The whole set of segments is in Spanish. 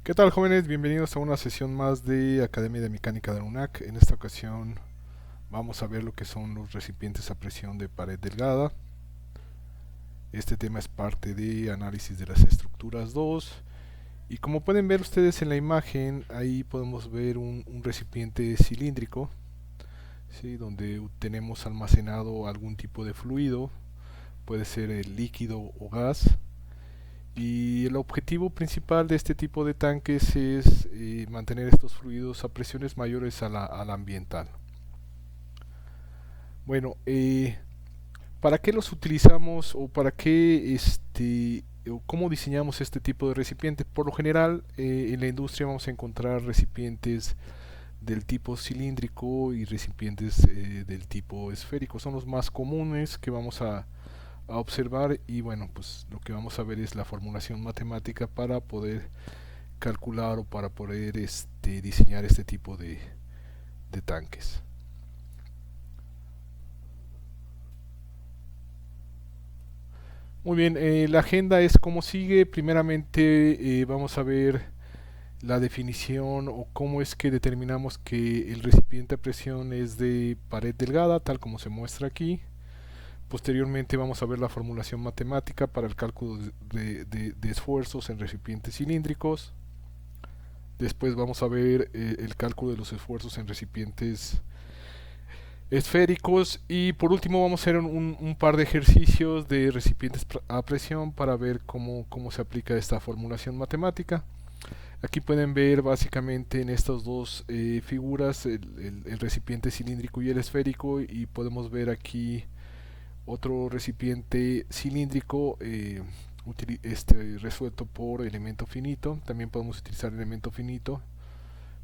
¿Qué tal, jóvenes? Bienvenidos a una sesión más de Academia de Mecánica de la UNAC. En esta ocasión vamos a ver lo que son los recipientes a presión de pared delgada. Este tema es parte de análisis de las estructuras 2. Y como pueden ver ustedes en la imagen, ahí podemos ver un recipiente cilíndrico, ¿sí? Donde tenemos almacenado algún tipo de fluido, puede ser el líquido o gas. Y el objetivo principal de este tipo de tanques es mantener estos fluidos a presiones mayores a la ambiental. Bueno, ¿para qué los utilizamos o para qué o cómo diseñamos este tipo de recipientes? Por lo general, en la industria vamos a encontrar recipientes del tipo cilíndrico y recipientes del tipo esférico. Son los más comunes que vamos a observar, y bueno, pues lo que vamos a ver es la formulación matemática para poder calcular o para poder diseñar este tipo de tanques. Muy bien, la agenda es como sigue. Primeramente vamos a ver la definición o cómo es que determinamos que el recipiente a presión es de pared delgada, tal como se muestra aquí. Posteriormente vamos a ver la formulación matemática para el cálculo de esfuerzos en recipientes cilíndricos. Después vamos a ver el cálculo de los esfuerzos en recipientes esféricos, y por último vamos a hacer un par de ejercicios de recipientes a presión para ver cómo se aplica esta formulación matemática. Aquí pueden ver básicamente en estas dos figuras el recipiente cilíndrico y el esférico, y podemos ver aquí otro recipiente cilíndrico resuelto por elemento finito. También podemos utilizar elemento finito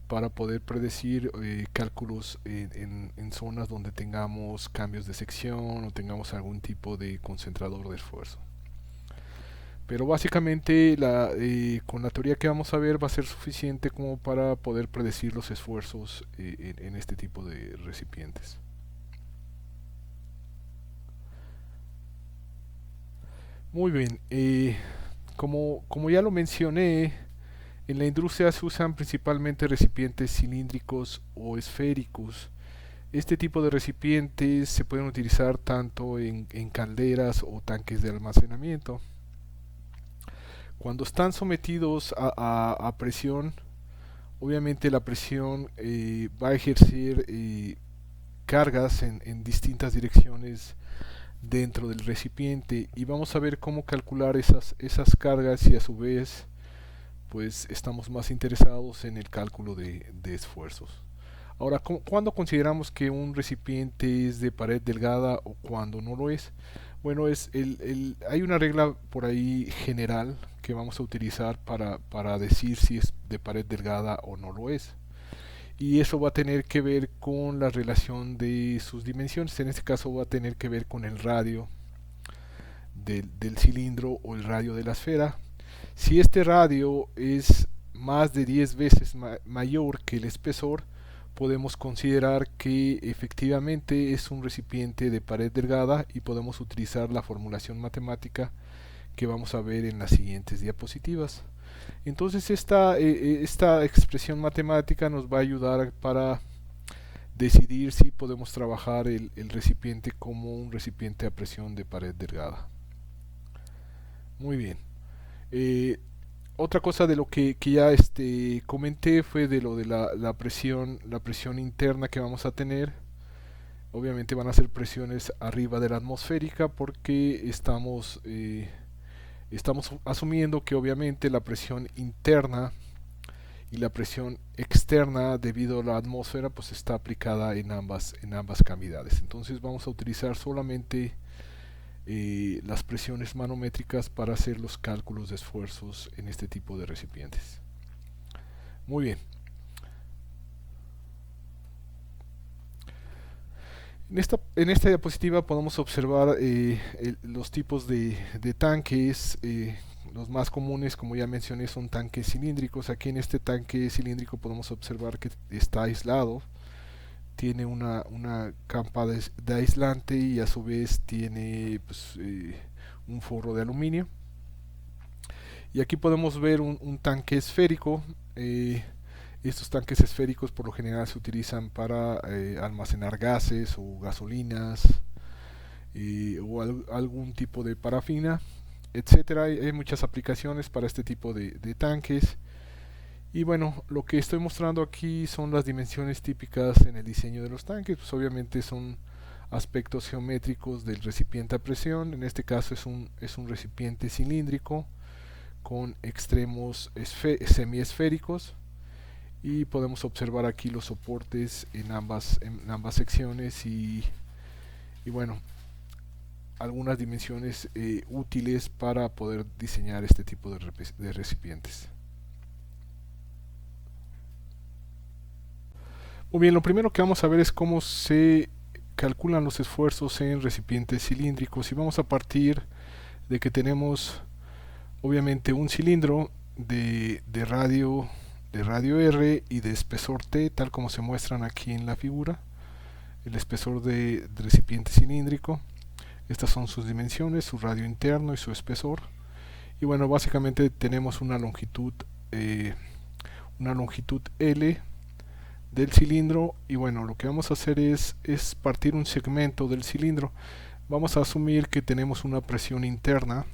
para poder predecir cálculos en zonas donde tengamos cambios de sección o tengamos algún tipo de concentrador de esfuerzo. Pero básicamente con la teoría que vamos a ver va a ser suficiente como para poder predecir los esfuerzos en este tipo de recipientes. Muy bien, como ya lo mencioné, en la industria se usan principalmente recipientes cilíndricos o esféricos. Este tipo de recipientes se pueden utilizar tanto en calderas o tanques de almacenamiento. Cuando están sometidos a presión, obviamente la presión va a ejercer cargas en distintas direcciones dentro del recipiente, y vamos a ver cómo calcular esas cargas, y a su vez pues estamos más interesados en el cálculo de esfuerzos. Ahora, ¿cuándo consideramos que un recipiente es de pared delgada o cuándo no lo es? Bueno, hay una regla por ahí general que vamos a utilizar para decir si es de pared delgada o no lo es. Y eso va a tener que ver con la relación de sus dimensiones. En este caso va a tener que ver con el radio del cilindro o el radio de la esfera. Si este radio es más de 10 veces mayor que el espesor, podemos considerar que efectivamente es un recipiente de pared delgada, y podemos utilizar la formulación matemática que vamos a ver en las siguientes diapositivas. Entonces esta expresión matemática nos va a ayudar para decidir si podemos trabajar el recipiente como un recipiente a presión de pared delgada. Muy bien. Eh, Otra cosa de lo que ya comenté fue de lo de la presión interna que vamos a tener. Obviamente van a ser presiones arriba de la atmosférica, porque estamos asumiendo que obviamente la presión interna y la presión externa debido a la atmósfera pues está aplicada en ambas cavidades. Entonces vamos a utilizar solamente las presiones manométricas para hacer los cálculos de esfuerzos en este tipo de recipientes. Muy bien. En esta diapositiva podemos observar los tipos de tanques. Los más comunes, como ya mencioné, son tanques cilíndricos. Aquí en este tanque cilíndrico podemos observar que está aislado, tiene una capa de aislante, y a su vez tiene pues, un forro de aluminio. Y aquí podemos ver un tanque esférico. Estos tanques esféricos por lo general se utilizan para almacenar gases o gasolinas o algún tipo de parafina, etcétera. Hay muchas aplicaciones para este tipo de tanques. Y bueno, lo que estoy mostrando aquí son las dimensiones típicas en el diseño de los tanques. Pues obviamente son aspectos geométricos del recipiente a presión. En este caso es un recipiente cilíndrico con extremos semiesféricos, y podemos observar aquí los soportes en ambas secciones y bueno, algunas dimensiones útiles para poder diseñar este tipo de recipientes. Muy bien, lo primero que vamos a ver es cómo se calculan los esfuerzos en recipientes cilíndricos, y vamos a partir de que tenemos obviamente un cilindro de radio R y de espesor T, tal como se muestran aquí en la figura. El espesor de recipiente cilíndrico, estas son sus dimensiones, su radio interno y su espesor. Y bueno, básicamente tenemos una longitud L del cilindro, y bueno, lo que vamos a hacer es partir un segmento del cilindro. Vamos a asumir que tenemos una presión interna,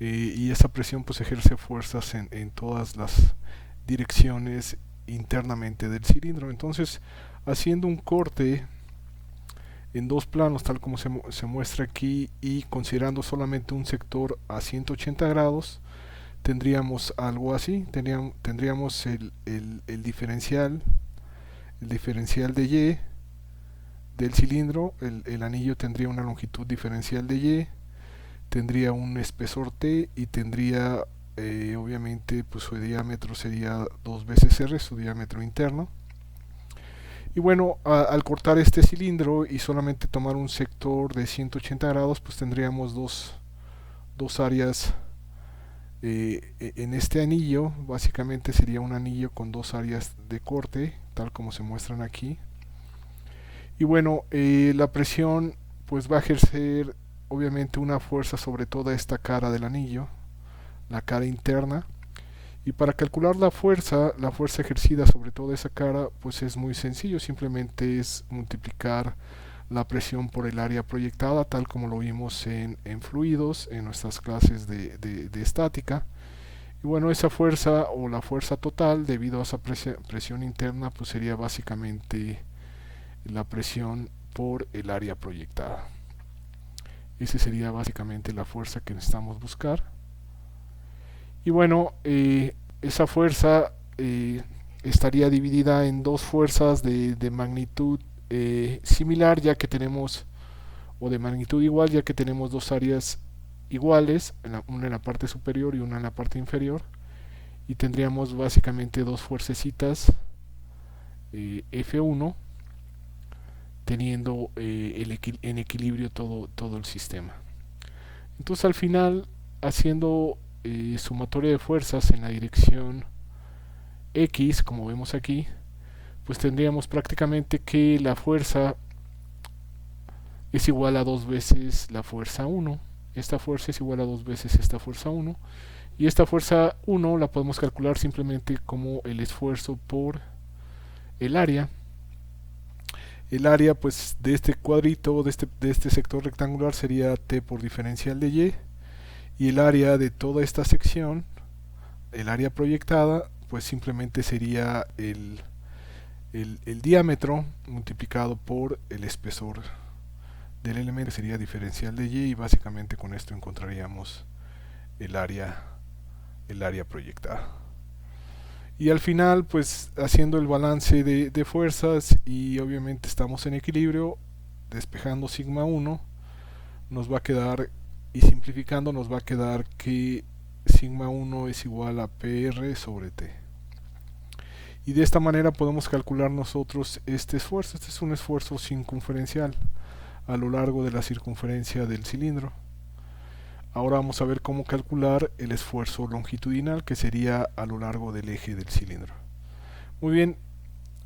y esa presión pues ejerce fuerzas en todas las direcciones internamente del cilindro. Entonces, haciendo un corte en dos planos tal como se muestra aquí, y considerando solamente un sector a 180 grados, tendríamos algo así. Tendríamos el diferencial de Y del cilindro. El anillo tendría una longitud diferencial de Y, tendría un espesor T y tendría obviamente pues su diámetro sería 2 veces R, su diámetro interno. Y bueno, al cortar este cilindro y solamente tomar un sector de 180 grados, pues tendríamos dos áreas en este anillo. Básicamente sería un anillo con dos áreas de corte, tal como se muestran aquí. Y bueno, la presión pues va a ejercer obviamente una fuerza sobre toda esta cara del anillo, la cara interna. Y para calcular la fuerza ejercida sobre toda esa cara, pues es muy sencillo, simplemente es multiplicar la presión por el área proyectada, tal como lo vimos en fluidos, en nuestras clases de estática. Y bueno, esa fuerza o la fuerza total debido a esa presión interna, pues sería básicamente la presión por el área proyectada. Esa sería básicamente la fuerza que necesitamos buscar. Y bueno, esa fuerza estaría dividida en dos fuerzas de magnitud similar, ya que tenemos, o de magnitud igual, ya que tenemos dos áreas iguales, una en la parte superior y una en la parte inferior. Y tendríamos básicamente dos fuercecitas F1, teniendo en equilibrio todo el sistema. Entonces al final, haciendo sumatoria de fuerzas en la dirección X, como vemos aquí, pues tendríamos prácticamente que la fuerza es igual a dos veces la fuerza 1. Esta fuerza es igual a dos veces esta fuerza 1. Y esta fuerza 1 la podemos calcular simplemente como el esfuerzo por el área. El área pues de este cuadrito, de este sector rectangular, sería T por diferencial de Y. Y el área de toda esta sección, el área proyectada, pues simplemente sería el diámetro multiplicado por el espesor del elemento, que sería diferencial de Y, y básicamente con esto encontraríamos el área proyectada. Y al final, pues haciendo el balance de fuerzas, y obviamente estamos en equilibrio, despejando sigma 1, nos va a quedar, y simplificando, nos va a quedar que sigma 1 es igual a PR sobre T. Y de esta manera podemos calcular nosotros este esfuerzo. Este es un esfuerzo circunferencial a lo largo de la circunferencia del cilindro. Ahora vamos a ver cómo calcular el esfuerzo longitudinal, que sería a lo largo del eje del cilindro. Muy bien,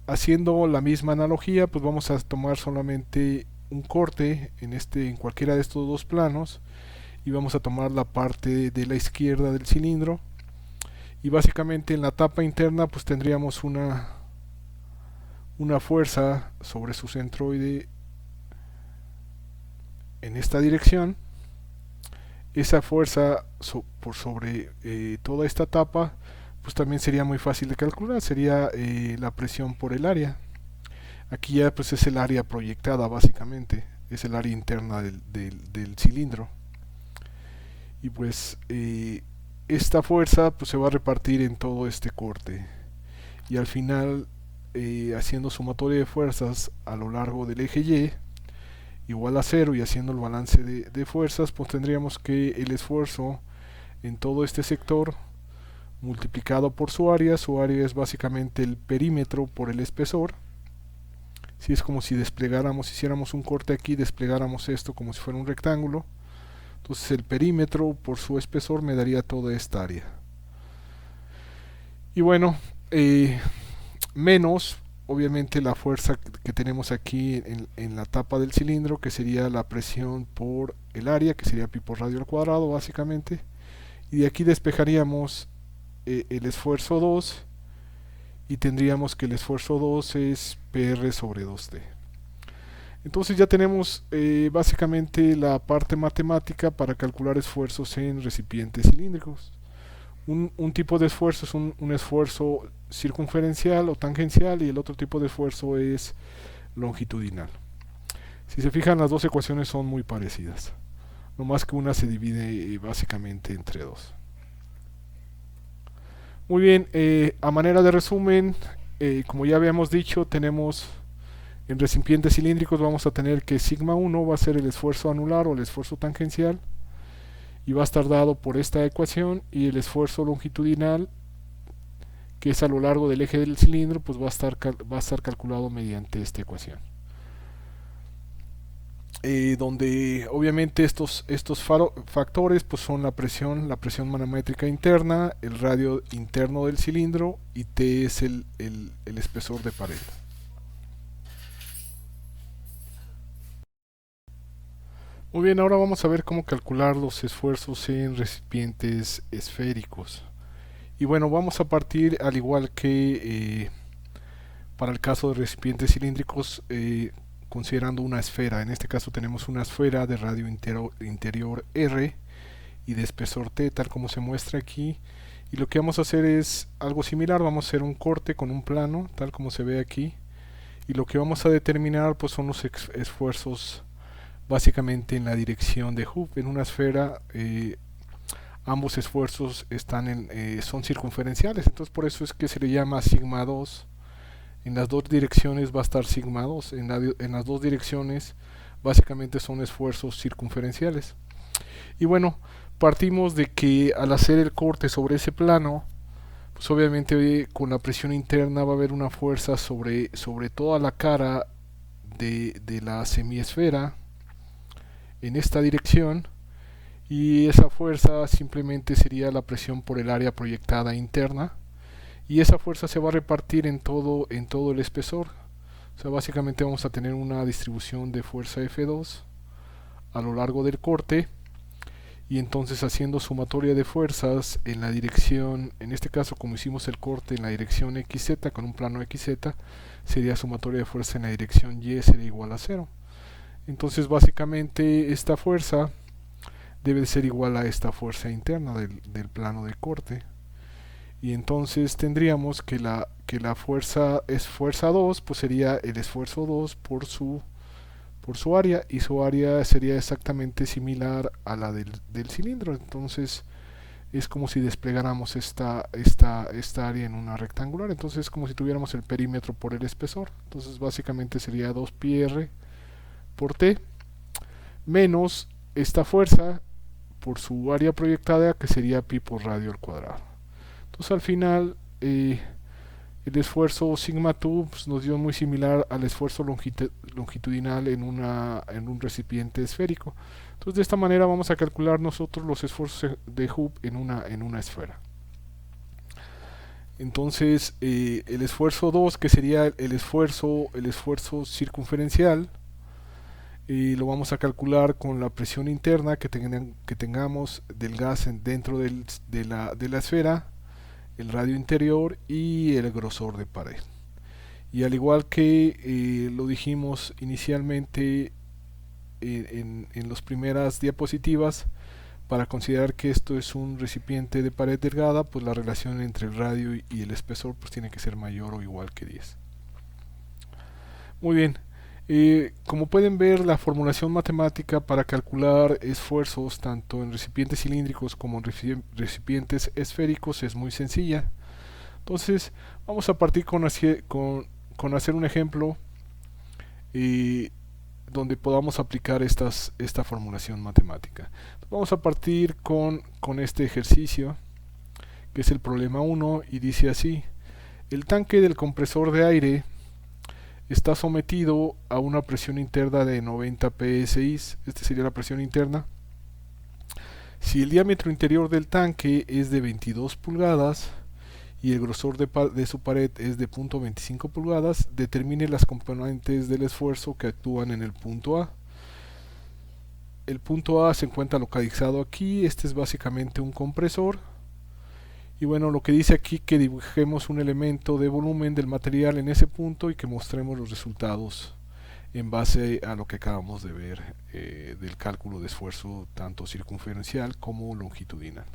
haciendo la misma analogía, pues vamos a tomar solamente un corte en cualquiera de estos dos planos, y vamos a tomar la parte de la izquierda del cilindro, y básicamente en la tapa interna pues tendríamos una fuerza sobre su centroide en esta dirección. Esa fuerza por sobre toda esta tapa pues también sería muy fácil de calcular, sería la presión por el área. Aquí ya pues es el área proyectada básicamente, es el área interna del cilindro. Y pues esta fuerza pues se va a repartir en todo este corte. Y al final, haciendo sumatoria de fuerzas a lo largo del eje Y igual a cero, y haciendo el balance de fuerzas, pues tendríamos que el esfuerzo en todo este sector multiplicado por su área es básicamente el perímetro por el espesor. Si es como si desplegáramos, hiciéramos un corte aquí, desplegáramos esto como si fuera un rectángulo. Entonces el perímetro por su espesor me daría toda esta área. Y bueno, menos obviamente la fuerza que tenemos aquí en la tapa del cilindro, que sería la presión por el área, que sería pi por radio al cuadrado básicamente. Y de aquí despejaríamos el esfuerzo 2, y tendríamos que el esfuerzo 2 es PR sobre 2T. Entonces ya tenemos básicamente la parte matemática para calcular esfuerzos en recipientes cilíndricos. Un tipo de esfuerzo es un esfuerzo circunferencial o tangencial, y el otro tipo de esfuerzo es longitudinal. Si se fijan, las dos ecuaciones son muy parecidas, no más que una se divide básicamente entre dos. Muy bien, a manera de resumen, como ya habíamos dicho, tenemos en recipientes cilíndricos, vamos a tener que sigma 1 va a ser el esfuerzo anular o el esfuerzo tangencial, y va a estar dado por esta ecuación, y el esfuerzo longitudinal, que es a lo largo del eje del cilindro, pues va a estar calculado mediante esta ecuación. Donde obviamente estos factores pues son la presión manométrica interna, el radio interno del cilindro, y T es el espesor de pared. Muy bien, ahora vamos a ver cómo calcular los esfuerzos en recipientes esféricos. Y bueno, vamos a partir, al igual que para el caso de recipientes cilíndricos, considerando una esfera. En este caso tenemos una esfera de radio interior R y de espesor T, tal como se muestra aquí. Y lo que vamos a hacer es algo similar, vamos a hacer un corte con un plano, tal como se ve aquí. Y lo que vamos a determinar pues son los esfuerzos básicamente en la dirección de Hooke. En una esfera ambos esfuerzos son circunferenciales, entonces por eso es que se le llama sigma 2. En las dos direcciones va a estar sigma 2, en las dos direcciones básicamente son esfuerzos circunferenciales. Y bueno, partimos de que al hacer el corte sobre ese plano, pues obviamente con la presión interna va a haber una fuerza sobre toda la cara de la semiesfera en esta dirección, y esa fuerza simplemente sería la presión por el área proyectada interna, y esa fuerza se va a repartir en todo el espesor. O sea, básicamente vamos a tener una distribución de fuerza F2 a lo largo del corte, y entonces haciendo sumatoria de fuerzas en la dirección, en este caso como hicimos el corte en la dirección XZ con un plano XZ, sería sumatoria de fuerza en la dirección Y, sería igual a 0. Entonces básicamente esta fuerza debe de ser igual a esta fuerza interna del plano de corte, y entonces tendríamos que la fuerza es fuerza 2, pues sería el esfuerzo 2 por su área, y su área sería exactamente similar a la del cilindro. Entonces es como si desplegáramos esta área en una rectangular, entonces es como si tuviéramos el perímetro por el espesor. Entonces básicamente sería 2 pi r por T menos esta fuerza por su área proyectada, que sería pi por radio al cuadrado. Entonces al final el esfuerzo sigma 2 pues, nos dio muy similar al esfuerzo longitudinal en un recipiente esférico. Entonces de esta manera vamos a calcular nosotros los esfuerzos de Hooke en una esfera. Entonces el esfuerzo 2, que sería el esfuerzo circunferencial, Lo vamos a calcular con la presión interna que tengamos del gas dentro de la esfera, el radio interior y el grosor de pared. Y al igual que lo dijimos inicialmente en las primeras diapositivas, para considerar que esto es un recipiente de pared delgada, pues la relación entre el radio y el espesor pues tiene que ser mayor o igual que 10. Muy bien, como pueden ver, la formulación matemática para calcular esfuerzos tanto en recipientes cilíndricos como en recipientes esféricos es muy sencilla. Entonces vamos a partir con hacer un ejemplo eh, donde podamos aplicar esta formulación matemática. Vamos a partir con este ejercicio, que es el problema 1, y dice así: el tanque del compresor de aire está sometido a una presión interna de 90 psi, esta sería la presión interna. Si el diámetro interior del tanque es de 22 pulgadas y el grosor de su pared es de 0.25 pulgadas, determine las componentes del esfuerzo que actúan en el punto A. El punto A se encuentra localizado aquí, este es básicamente un compresor. Y bueno, lo que dice aquí que dibujemos un elemento de volumen del material en ese punto y que mostremos los resultados en base a lo que acabamos de ver del cálculo de esfuerzo tanto circunferencial como longitudinal.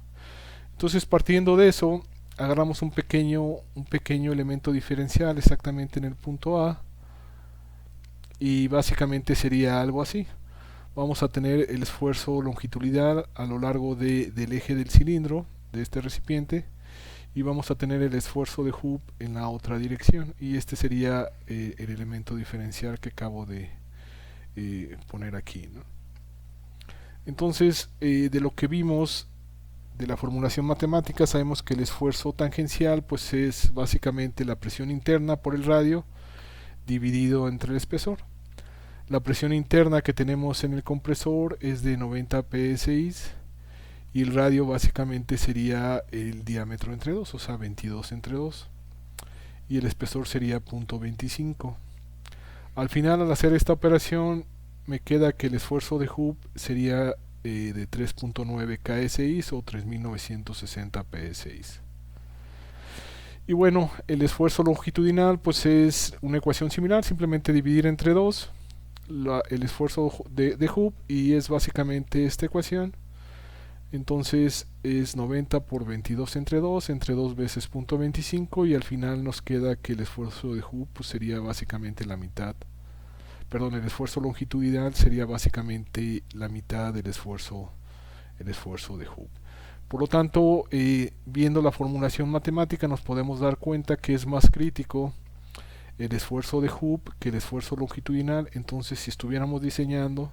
Entonces, partiendo de eso, agarramos un pequeño elemento diferencial exactamente en el punto A y básicamente sería algo así. Vamos a tener el esfuerzo longitudinal a lo largo del eje del cilindro de este recipiente y vamos a tener el esfuerzo de Hooke en la otra dirección, y este sería el elemento diferencial que acabo de poner aquí, ¿no? Entonces, de lo que vimos de la formulación matemática, sabemos que el esfuerzo tangencial pues es básicamente la presión interna por el radio dividido entre el espesor. La presión interna que tenemos en el compresor es de 90 psi y el radio básicamente sería el diámetro entre 2, o sea 22 entre 2, y el espesor sería 0.25. Al final, al hacer esta operación, me queda que el esfuerzo de Hooke sería de 3.9 kSI o 3960 psi. Y bueno, el esfuerzo longitudinal pues es una ecuación similar, simplemente dividir entre 2 el esfuerzo de Hooke, y es básicamente esta ecuación. Entonces es 90 por 22 entre 2 veces 0.25, y al final nos queda que el esfuerzo de Hooke pues sería básicamente la mitad. Perdón, el esfuerzo longitudinal sería básicamente la mitad del el esfuerzo de Hooke. Por lo tanto, viendo la formulación matemática nos podemos dar cuenta que es más crítico el esfuerzo de Hooke que el esfuerzo longitudinal. Entonces, si estuviéramos diseñando,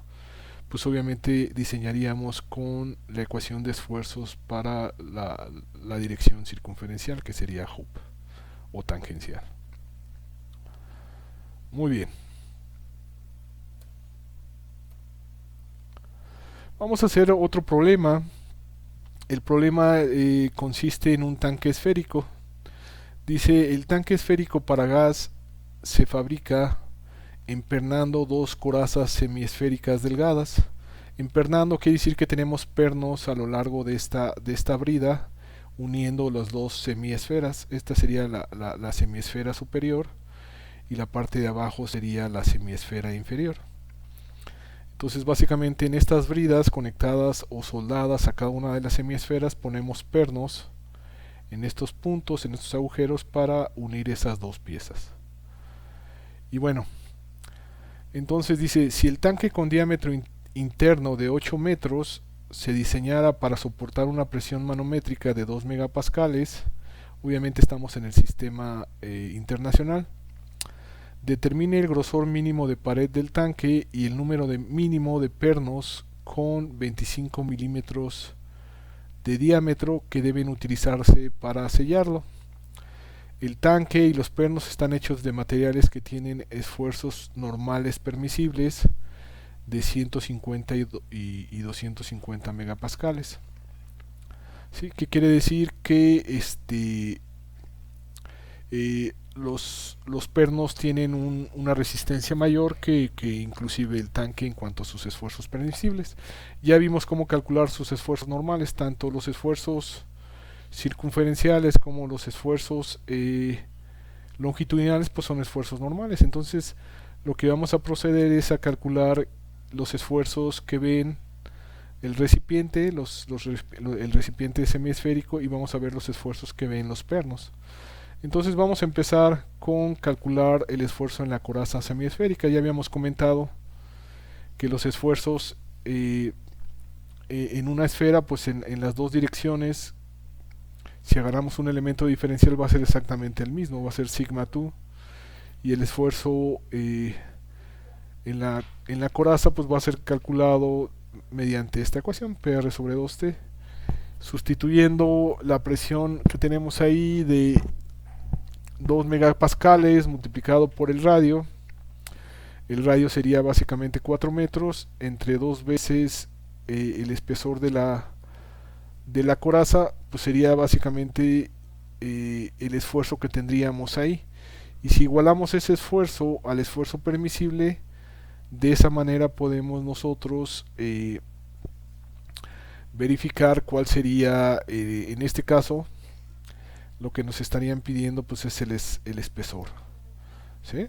pues obviamente diseñaríamos con la ecuación de esfuerzos para la dirección circunferencial, que sería Hooke o tangencial. Muy bien. Vamos a hacer otro problema. El problema consiste en un tanque esférico. Dice: el tanque esférico para gas se fabrica empernando dos corazas semiesféricas delgadas. Empernando quiere decir que tenemos pernos a lo largo de esta brida uniendo las dos semiesferas. Esta sería la semiesfera superior y la parte de abajo sería la semiesfera inferior. Entonces básicamente en estas bridas conectadas o soldadas a cada una de las semiesferas ponemos pernos en estos puntos, en estos agujeros, para unir esas dos piezas. Y bueno, entonces dice: si el tanque con diámetro interno de 8 metros se diseñara para soportar una presión manométrica de 2 megapascales, obviamente estamos en el sistema internacional, determine el grosor mínimo de pared del tanque y el número mínimo de pernos con 25 milímetros de diámetro que deben utilizarse para sellarlo. El tanque y los pernos están hechos de materiales que tienen esfuerzos normales permisibles de 150 y 250 megapascales. ¿Sí? ¿Qué quiere decir? Que los pernos tienen una resistencia mayor que inclusive el tanque en cuanto a sus esfuerzos permisibles. Ya vimos cómo calcular sus esfuerzos normales, tanto los esfuerzos circunferenciales como los esfuerzos longitudinales, pues son esfuerzos normales. Entonces lo que vamos a proceder es a calcular los esfuerzos que ven el recipiente, el recipiente semiesférico, y vamos a ver los esfuerzos que ven los pernos. Entonces vamos a empezar con calcular el esfuerzo en la coraza semiesférica. Ya habíamos comentado que los esfuerzos en una esfera, pues en las dos direcciones, si agarramos un elemento diferencial va a ser exactamente el mismo, va a ser sigma 2, y el esfuerzo en la coraza pues va a ser calculado mediante esta ecuación, PR sobre 2T, sustituyendo la presión que tenemos ahí de 2 megapascales multiplicado por el radio. El radio sería básicamente 4 metros entre dos veces el espesor de la coraza, pues sería básicamente el esfuerzo que tendríamos ahí. Y si igualamos ese esfuerzo al esfuerzo permisible, de esa manera podemos nosotros verificar cuál sería, en este caso, lo que nos estarían pidiendo, pues es el espesor. ¿Sí?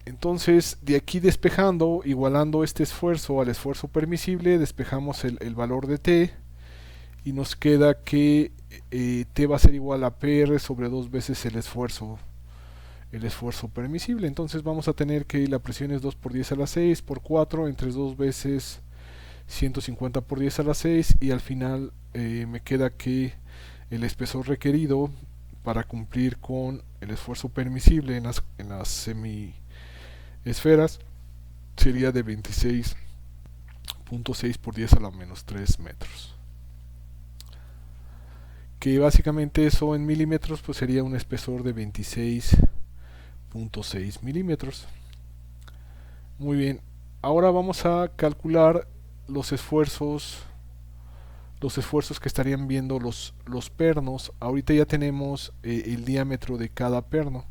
Entonces, de aquí despejando, igualando este esfuerzo al esfuerzo permisible, despejamos el valor de T y nos queda que T va a ser igual a PR sobre dos veces el esfuerzo permisible. Entonces vamos a tener que la presión es 2 por 10 a la 6 por 4 entre 2 veces 150 por 10 a la 6, y al final me queda que el espesor requerido para cumplir con el esfuerzo permisible en las semiesferas sería de 26.6 por 10 a la menos 3 metros. Que básicamente eso en milímetros pues sería un espesor de 26.6 milímetros. Muy bien, ahora vamos a calcular los esfuerzos que estarían viendo los pernos. Ahorita ya tenemos el diámetro de cada perno.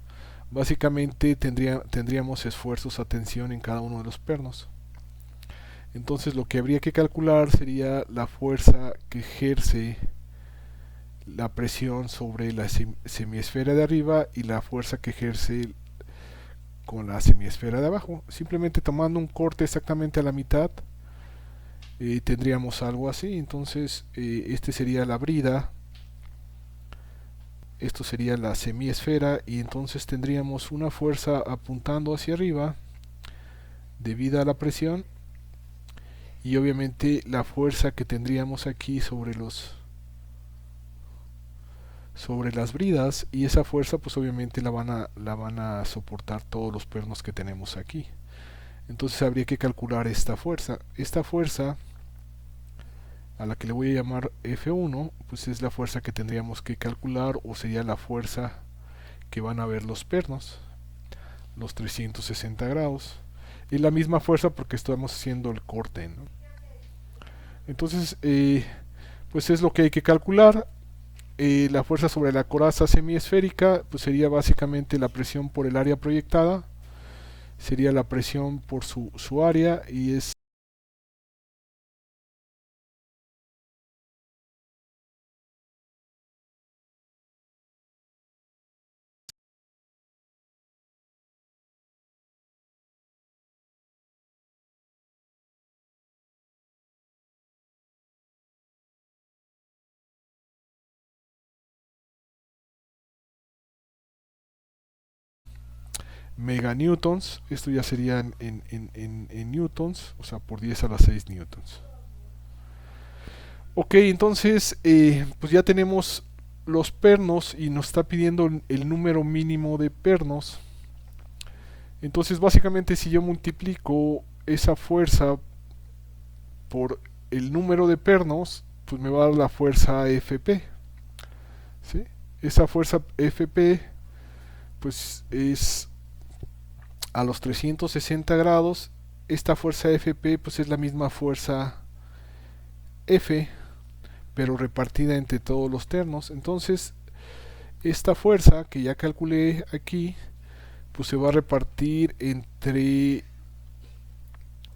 Básicamente tendríamos esfuerzos a tensión en cada uno de los pernos. Entonces lo que habría que calcular sería la fuerza que ejerce la presión sobre la semiesfera de arriba y la fuerza que ejerce con la semiesfera de abajo. Simplemente tomando un corte exactamente a la mitad, tendríamos algo así. Entonces este sería la brida, esto sería la semiesfera, y entonces tendríamos una fuerza apuntando hacia arriba debido a la presión, y obviamente la fuerza que tendríamos aquí sobre las bridas, y esa fuerza pues obviamente la van a soportar todos los pernos que tenemos aquí. Entonces habría que calcular esta fuerza. Esta fuerza, a la que le voy a llamar F1, pues es la fuerza que tendríamos que calcular, o sería la fuerza que van a ver los pernos, los 360 grados. Es la misma fuerza porque estamos haciendo el corte, ¿no? Entonces, pues es lo que hay que calcular. La fuerza sobre la coraza semiesférica pues sería básicamente la presión por el área proyectada, sería la presión por su área, y es meganewtons. Esto ya sería en newtons, o sea, por 10 a la 6 newtons. Ok, entonces pues ya tenemos los pernos y nos está pidiendo el número mínimo de pernos. Entonces básicamente si yo multiplico esa fuerza por el número de pernos, pues me va a dar la fuerza Fp. ¿Sí? Esa fuerza Fp pues es a los 360 grados. Esta fuerza Fp pues es la misma fuerza F, pero repartida entre todos los ternos. Entonces Esta fuerza que ya calculé aquí, pues se va a repartir entre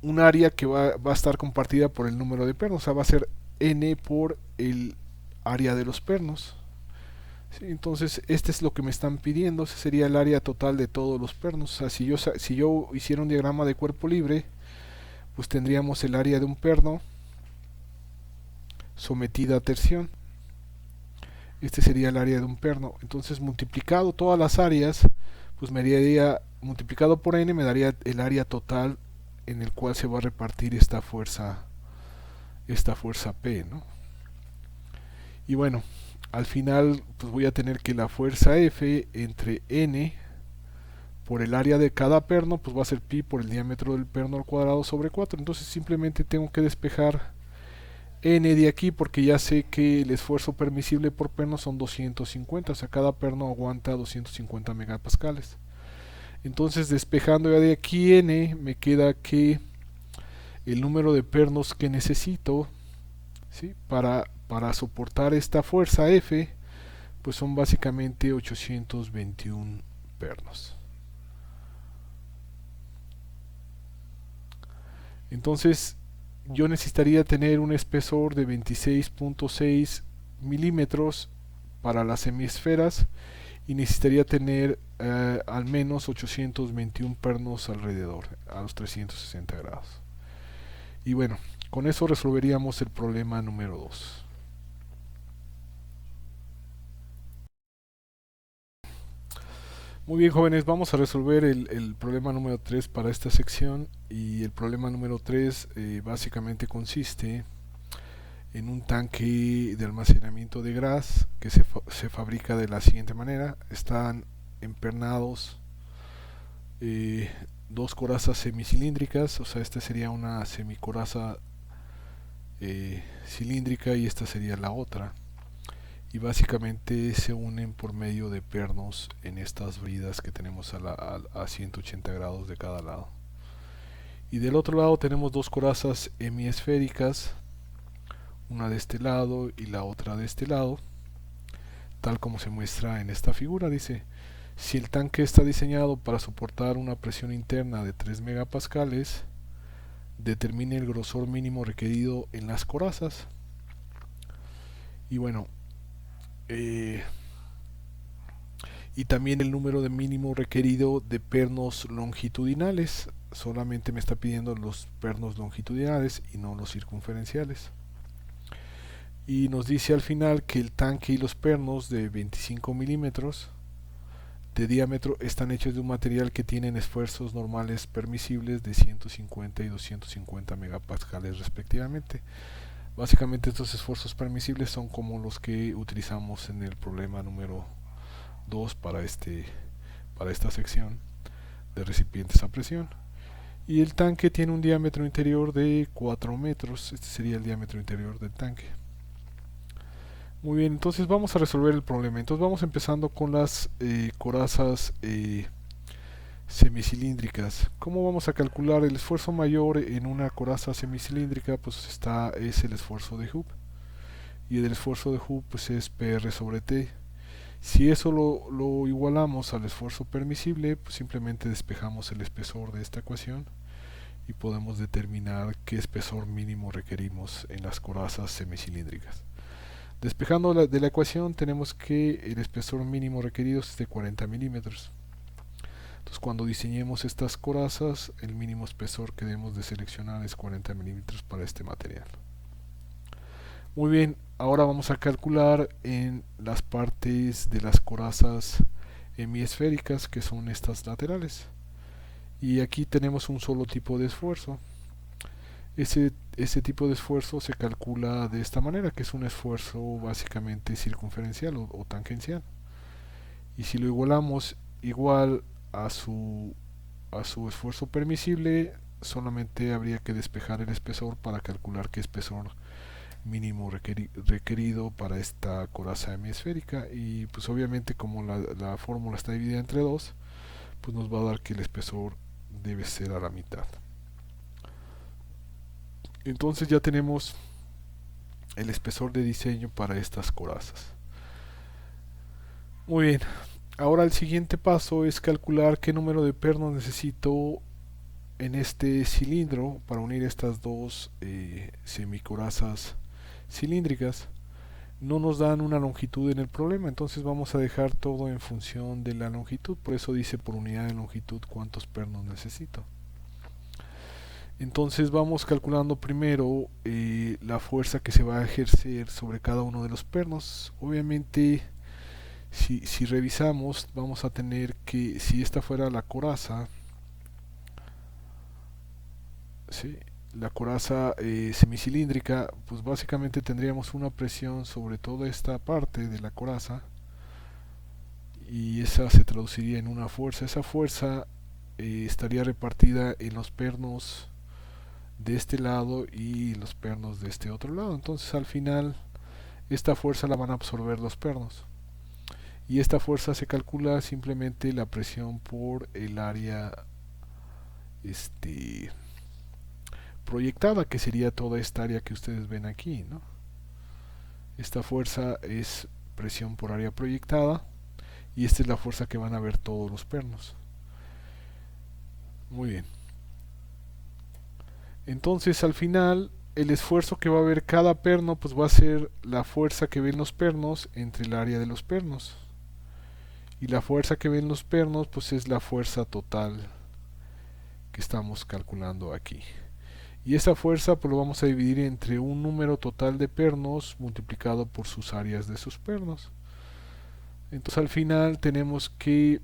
un área que va a estar compartida por el número de pernos, o sea, va a ser n por el área de los pernos. ¿Sí? Entonces, este es lo que me están pidiendo, ese sería el área total de todos los pernos. O sea, si yo hiciera un diagrama de cuerpo libre, pues tendríamos el área de un perno sometida a tersión. Este sería el área de un perno. Entonces, multiplicado todas las áreas, pues me daría, multiplicado por n, me daría el área total en el cual se va a repartir esta fuerza P, ¿no? Y bueno, al final pues voy a tener que la fuerza F entre n por el área de cada perno, pues va a ser pi por el diámetro del perno al cuadrado sobre 4. Entonces simplemente tengo que despejar n de aquí porque ya sé que el esfuerzo permisible por perno son 250, o sea, cada perno aguanta 250 megapascales. Entonces despejando ya de aquí n, me queda que el número de pernos que necesito, ¿sí? para soportar esta fuerza F, pues son básicamente 821 pernos. Entonces yo necesitaría tener un espesor de 26.6 milímetros para las hemisferas y necesitaría tener al menos 821 pernos alrededor, a los 360 grados. Y bueno, con eso resolveríamos el problema número 2. Muy bien, jóvenes, vamos a resolver el problema número 3 para esta sección. Y el problema número 3 básicamente consiste en un tanque de almacenamiento de gas que se fabrica de la siguiente manera. Están empernados eh, dos corazas semicilíndricas, o sea, esta sería una semicoraza cilíndrica y esta sería la otra. Y básicamente se unen por medio de pernos en estas bridas que tenemos a 180 grados de cada lado. Y del otro lado tenemos dos corazas hemisféricas, una de este lado y la otra de este lado, tal como se muestra en esta figura. Dice, si el tanque está diseñado para soportar una presión interna de 3 megapascales, determine el grosor mínimo requerido en las corazas. Y bueno, y también el número de mínimo requerido de pernos longitudinales. Solamente me está pidiendo los pernos longitudinales y no los circunferenciales. Y nos dice al final que el tanque y los pernos de 25 milímetros de diámetro están hechos de un material que tienen esfuerzos normales permisibles de 150 y 250 megapascales respectivamente. Básicamente estos esfuerzos permisibles son como los que utilizamos en el problema número 2 para esta sección de recipientes a presión. Y el tanque tiene un diámetro interior de 4 metros. Este sería el diámetro interior del tanque. Muy bien, entonces vamos a resolver el problema. Entonces vamos empezando con las corazas semicilíndricas. ¿Cómo vamos a calcular el esfuerzo mayor en una coraza semicilíndrica? Pues es el esfuerzo de Hooke. Y el esfuerzo de Hooke pues es PR sobre T. Si eso lo igualamos al esfuerzo permisible, pues simplemente despejamos el espesor de esta ecuación y podemos determinar qué espesor mínimo requerimos en las corazas semicilíndricas. Despejando de la ecuación tenemos que el espesor mínimo requerido es de 40 milímetros. Entonces cuando diseñemos estas corazas, el mínimo espesor que debemos de seleccionar es 40 milímetros para este material. Muy bien, ahora vamos a calcular en las partes de las corazas hemisféricas, que son estas laterales. Y aquí tenemos un solo tipo de esfuerzo. Ese tipo de esfuerzo se calcula de esta manera, que es un esfuerzo básicamente circunferencial o tangencial. Y si lo igualamos igual a su esfuerzo permisible, solamente habría que despejar el espesor para calcular qué espesor mínimo requerido para esta coraza hemisférica. Y pues obviamente como la fórmula está dividida entre dos, pues nos va a dar que el espesor debe ser a la mitad. Entonces ya tenemos el espesor de diseño para estas corazas. Muy bien. Ahora el siguiente paso es calcular qué número de pernos necesito en este cilindro para unir estas dos semicorazas cilíndricas. No nos dan una longitud en el problema, entonces vamos a dejar todo en función de la longitud. Por eso dice por unidad de longitud cuántos pernos necesito. Entonces vamos calculando primero la fuerza que se va a ejercer sobre cada uno de los pernos. Obviamente, si revisamos, vamos a tener que, si esta fuera la coraza, ¿sí? La coraza semicilíndrica, pues básicamente tendríamos una presión sobre toda esta parte de la coraza y esa se traduciría en una fuerza. Esa fuerza estaría repartida en los pernos de este lado y los pernos de este otro lado. Entonces al final esta fuerza la van a absorber los pernos. Y esta fuerza se calcula simplemente la presión por el área este, proyectada, que sería toda esta área que ustedes ven aquí, ¿no? Esta fuerza es presión por área proyectada y esta es la fuerza que van a ver todos los pernos. Muy bien. Entonces al final el esfuerzo que va a ver cada perno pues va a ser la fuerza que ven los pernos entre el área de los pernos. Y la fuerza que ven los pernos pues es la fuerza total que estamos calculando aquí. Y esa fuerza pues lo vamos a dividir entre un número total de pernos multiplicado por sus áreas de sus pernos. Entonces al final tenemos que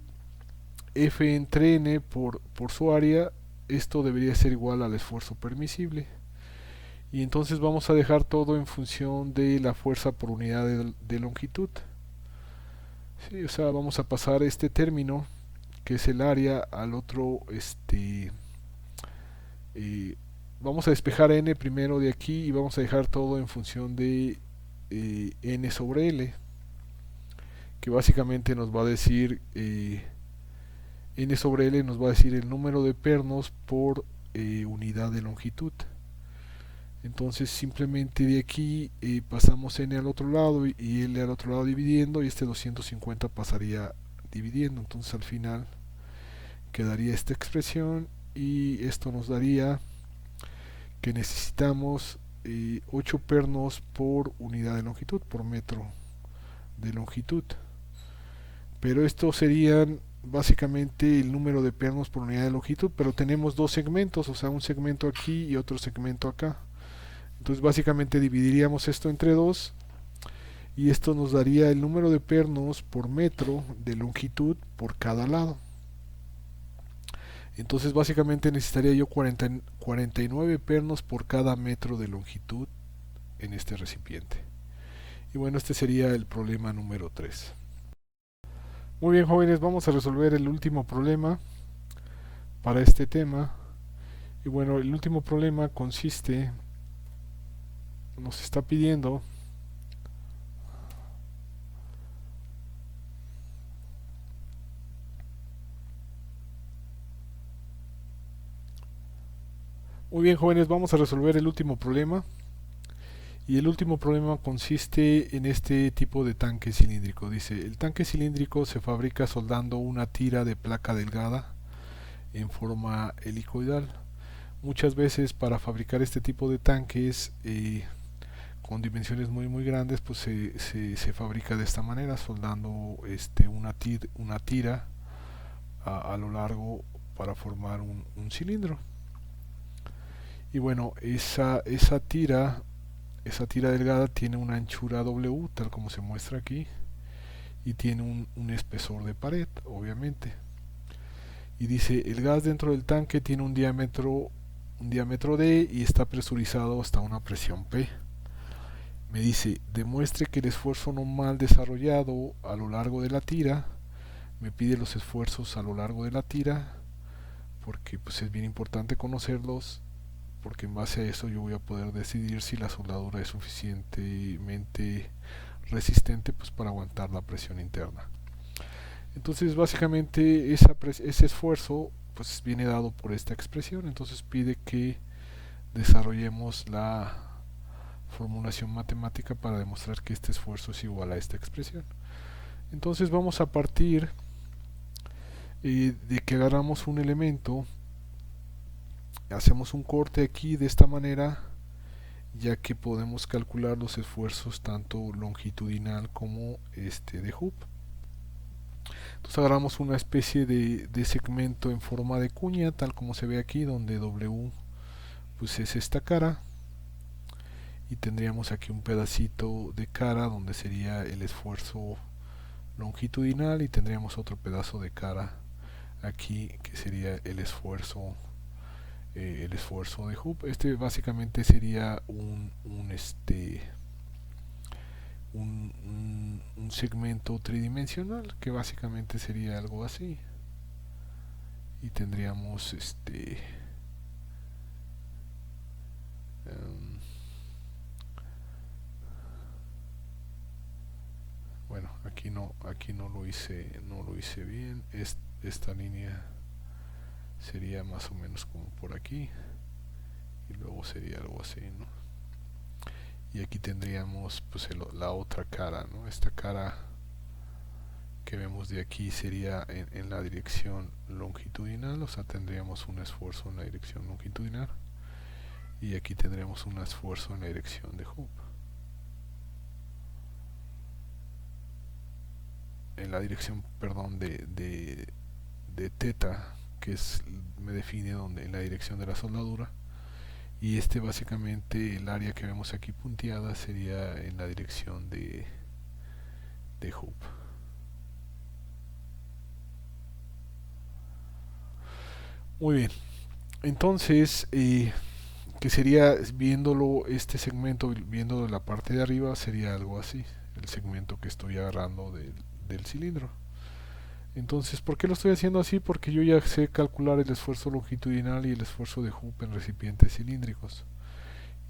F entre N por su área, esto debería ser igual al esfuerzo permisible. Y entonces vamos a dejar todo en función de la fuerza por unidad de longitud. Sí, o sea, vamos a pasar este término, que es el área, al otro, eh, vamos a despejar n primero de aquí y vamos a dejar todo en función de n sobre l, que básicamente nos va a decir, n sobre l nos va a decir el número de pernos por unidad de longitud. Entonces simplemente de aquí pasamos n al otro lado y l al otro lado dividiendo, y este 250 pasaría dividiendo. Entonces al final quedaría esta expresión y esto nos daría que necesitamos 8 pernos por unidad de longitud, por metro de longitud. Pero estos serían básicamente el número de pernos por unidad de longitud, pero tenemos dos segmentos, o sea, un segmento aquí y otro segmento acá. Entonces básicamente dividiríamos esto entre 2 y esto nos daría el número de pernos por metro de longitud por cada lado. Entonces básicamente necesitaría yo 49 pernos por cada metro de longitud en este recipiente. Y bueno, este sería el problema número 3. Muy bien, jóvenes, vamos a resolver el último problema para este tema. Y bueno, el último problema consiste, nos está pidiendo muy bien, jóvenes, vamos a resolver el último problema. Y el último problema consiste en este tipo de tanque cilíndrico. Dice, el tanque cilíndrico se fabrica soldando una tira de placa delgada en forma helicoidal. Muchas veces para fabricar este tipo de tanques con dimensiones muy grandes, pues se fabrica de esta manera, soldando una tira a lo largo para formar un cilindro. Y bueno, esa tira delgada tiene una anchura W, tal como se muestra aquí, y tiene un espesor de pared, obviamente. Y dice, el gas dentro del tanque tiene un diámetro D y está presurizado hasta una presión P. Me dice, demuestre que el esfuerzo normal desarrollado a lo largo de la tira, me pide los esfuerzos a lo largo de la tira, porque pues es bien importante conocerlos, porque en base a eso yo voy a poder decidir si la soldadura es suficientemente resistente pues para aguantar la presión interna. Entonces básicamente ese esfuerzo pues viene dado por esta expresión, entonces pide que desarrollemos la formulación matemática para demostrar que este esfuerzo es igual a esta expresión. Entonces vamos a partir de que agarramos un elemento, hacemos un corte aquí de esta manera, ya que podemos calcular los esfuerzos tanto longitudinal como de Hooke. Entonces agarramos una especie de segmento en forma de cuña, tal como se ve aquí, donde W pues es esta cara, y tendríamos aquí un pedacito de cara donde sería el esfuerzo longitudinal, y tendríamos otro pedazo de cara aquí que sería el esfuerzo de Hooke. Este básicamente sería un segmento tridimensional, que básicamente sería algo así, y tendríamos um, bueno, aquí no lo hice bien. Esta línea sería más o menos como por aquí, y luego sería algo así, ¿no? Y aquí tendríamos pues la otra cara, ¿no? Esta cara que vemos de aquí sería en la dirección longitudinal, o sea, tendríamos un esfuerzo en la dirección longitudinal, y aquí tendríamos un esfuerzo en la dirección de Hooke, en la dirección, perdón, de teta, que me define donde en la dirección de la soldadura, y básicamente el área que vemos aquí punteada sería en la dirección de Hooke. Muy bien, entonces que sería, viéndolo este segmento, viéndolo de la parte de arriba, sería algo así, el segmento que estoy agarrando del cilindro. Entonces, ¿por qué lo estoy haciendo así? Porque yo ya sé calcular el esfuerzo longitudinal y el esfuerzo de Hooke en recipientes cilíndricos.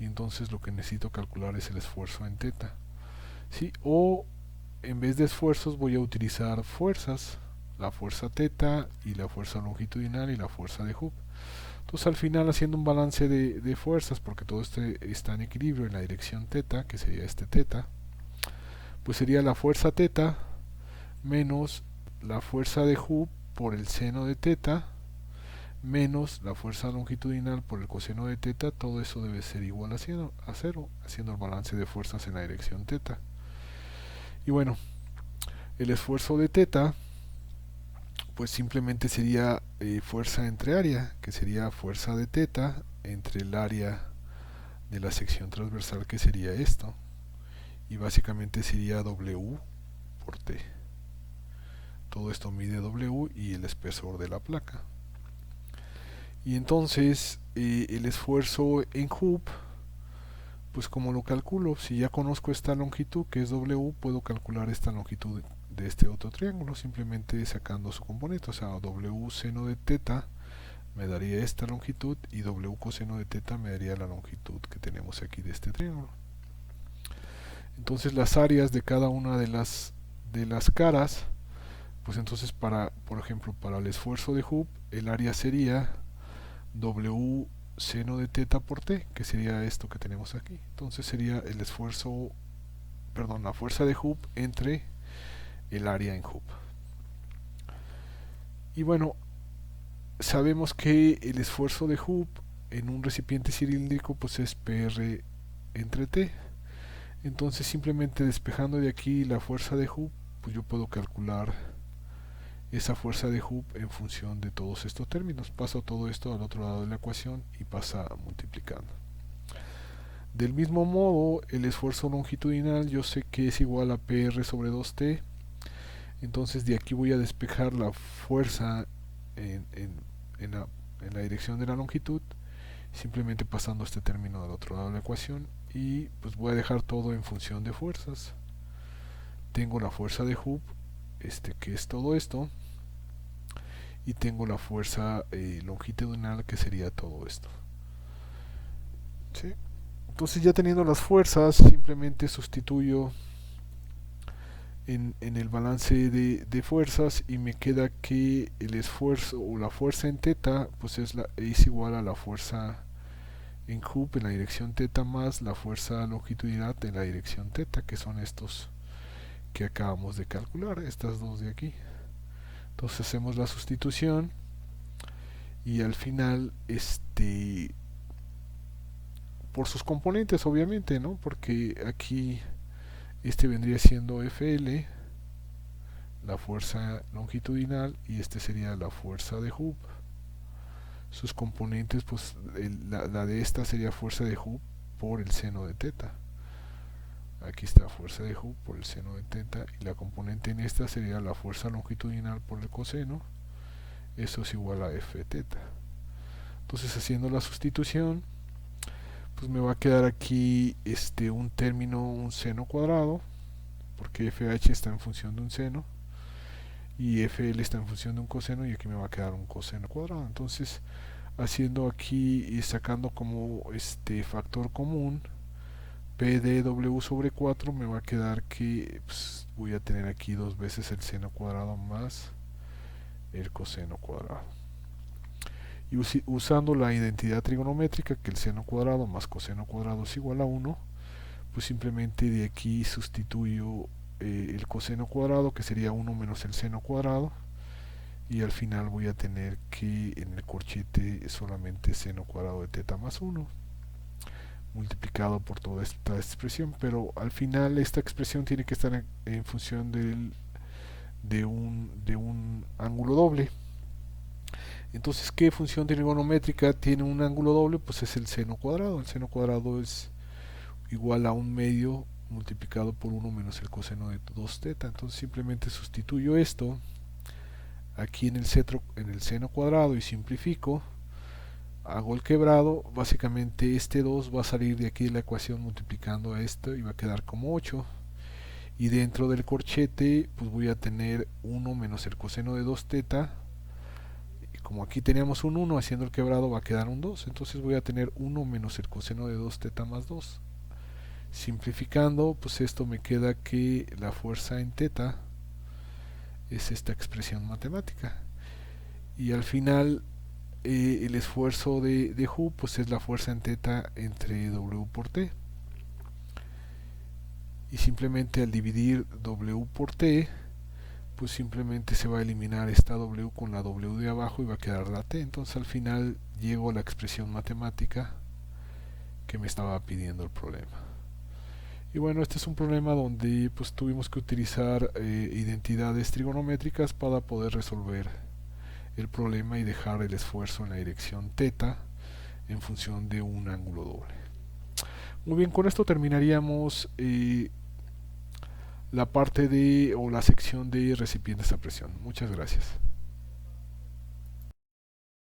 Y entonces lo que necesito calcular es el esfuerzo en teta. ¿Sí? O en vez de esfuerzos voy a utilizar fuerzas, la fuerza teta y la fuerza longitudinal y la fuerza de Hooke. Entonces al final, haciendo un balance de fuerzas, porque todo está en equilibrio en la dirección teta, que sería teta, pues sería la fuerza teta menos la fuerza de Hooke por el seno de teta menos la fuerza longitudinal por el coseno de teta. Todo eso debe ser igual a cero, haciendo el balance de fuerzas en la dirección teta. Y bueno, el esfuerzo de teta pues simplemente sería fuerza entre área, que sería fuerza de teta entre el área de la sección transversal, que sería esto, y básicamente sería W por T. Todo esto mide W y el espesor de la placa. Y entonces el esfuerzo en Hooke, pues como lo calculo, si ya conozco esta longitud que es W, puedo calcular esta longitud de este otro triángulo simplemente sacando su componente. O sea, W seno de teta me daría esta longitud y W coseno de teta me daría la longitud que tenemos aquí de este triángulo. Entonces las áreas de cada una de las caras, pues entonces por ejemplo, para el esfuerzo de Hooke, el área sería W seno de teta por T, que sería esto que tenemos aquí. Entonces sería el esfuerzo, perdón, la fuerza de Hooke entre el área en Hooke. Y bueno, sabemos que el esfuerzo de Hooke en un recipiente cilíndrico pues es PR entre T. Entonces simplemente despejando de aquí la fuerza de Hooke, pues yo puedo calcular esa fuerza de Hooke en función de todos estos términos. Paso todo esto al otro lado de la ecuación y pasa multiplicando. Del mismo modo, el esfuerzo longitudinal yo sé que es igual a PR sobre 2T. Entonces de aquí voy a despejar la fuerza en la dirección de la longitud, simplemente pasando este término del otro lado de la ecuación, y pues voy a dejar todo en función de fuerzas. Tengo la fuerza de Hooke, que es todo esto, y tengo la fuerza longitudinal, que sería todo esto. ¿Sí? Entonces ya teniendo las fuerzas, simplemente sustituyo en el balance de fuerzas y me queda que el esfuerzo o la fuerza en teta pues es igual a la fuerza en Hooke en la dirección teta más la fuerza longitudinal en la dirección teta, que son estos que acabamos de calcular, estas dos de aquí. Entonces hacemos la sustitución y al final por sus componentes obviamente, ¿no? Porque aquí vendría siendo Fl, la fuerza longitudinal, y sería la fuerza de Hooke. Sus componentes, pues la de esta sería fuerza de Hooke por el seno de teta. Aquí está fuerza de Hooke por el seno de teta, y la componente en esta sería la fuerza longitudinal por el coseno. Eso es igual a F teta. Entonces, haciendo la sustitución, pues me va a quedar aquí un término, un seno cuadrado, porque FH está en función de un seno y FL está en función de un coseno, y aquí me va a quedar un coseno cuadrado. Entonces, haciendo aquí y sacando como factor común P de W sobre 4, me va a quedar que pues, voy a tener aquí dos veces el seno cuadrado más el coseno cuadrado. Y usando la identidad trigonométrica, que el seno cuadrado más coseno cuadrado es igual a 1, pues simplemente de aquí sustituyo el coseno cuadrado, que sería 1 menos el seno cuadrado, y al final voy a tener que en el corchete solamente seno cuadrado de teta más 1 multiplicado por toda esta expresión, pero al final esta expresión tiene que estar en función de un ángulo doble. Entonces, ¿qué función trigonométrica tiene un ángulo doble? Pues es el seno cuadrado. El seno cuadrado es igual a un medio multiplicado por 1 menos el coseno de 2 teta. Entonces simplemente sustituyo esto aquí en el seno cuadrado y simplifico. Hago el quebrado, básicamente 2 va a salir de aquí de la ecuación multiplicando a esto y va a quedar como 8. Y dentro del corchete pues voy a tener 1 menos el coseno de 2 teta. Y como aquí teníamos un 1, haciendo el quebrado va a quedar un 2. Entonces voy a tener 1 menos el coseno de 2 teta más 2. Simplificando, pues esto me queda que la fuerza en teta es esta expresión matemática. Y al final el esfuerzo de Hooke pues es la fuerza en teta entre W por T. Y simplemente al dividir W por T, pues simplemente se va a eliminar esta W con la W de abajo y va a quedar la T. Entonces al final llego a la expresión matemática que me estaba pidiendo el problema. Y bueno, este es un problema donde pues tuvimos que utilizar identidades trigonométricas para poder resolver el problema y dejar el esfuerzo en la dirección teta en función de un ángulo doble. Muy bien, con esto terminaríamos la parte de o la sección de recipientes a presión. Muchas gracias.